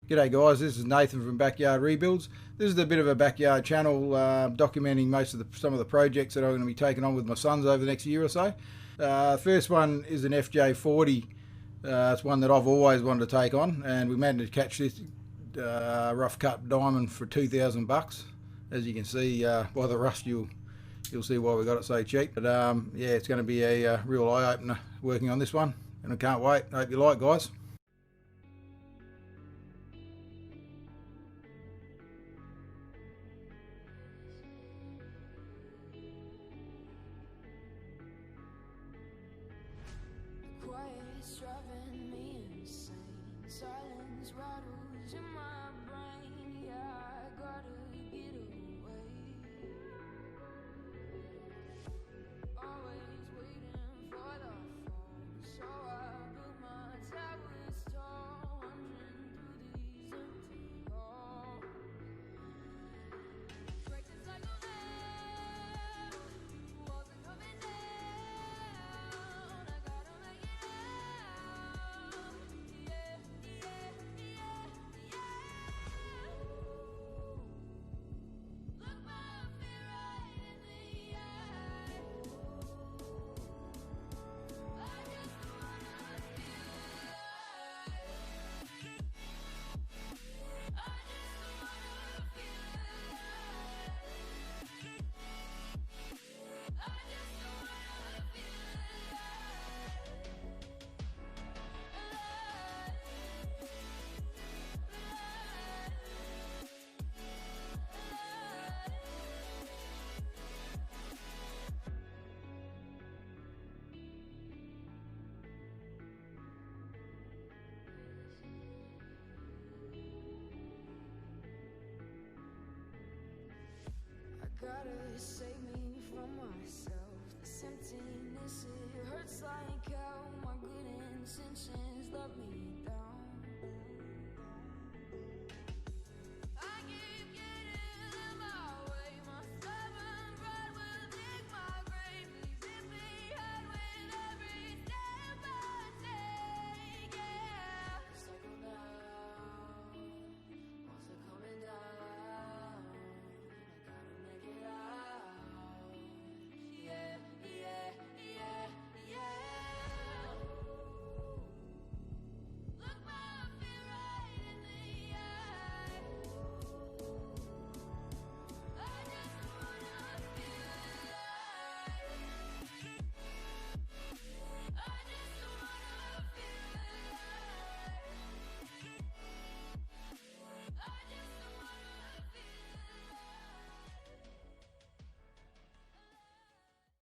G'day guys, this is Nathan from Backyard Rebuilds. This is a bit of a backyard channel documenting some of the projects that I'm going to be taking on with my sons over the next year or so. First one is an FJ40. It's one that I've always wanted to take on, and we managed to catch this rough cut diamond for $2,000. As you can see by the rust, you'll see why we got it so cheap. But yeah, it's going to be a real eye opener working on this one, and I can't wait. I hope you like, guys. Quiet's driving me insane. Silence rattles in my brain. Yeah, I gotta get away. Always waiting for the phone, so I built my towers tall, wandering through these empty halls. Breaks the cycle now. Walls are coming down. I gotta make it out. Yeah, yeah, yeah, yeah. Look my fear right in the eye. I just wanna feel alive. I just wanna feel alive. I just wanna feel I gotta save me from myself. This emptiness, it hurts like hell. My good intentions love me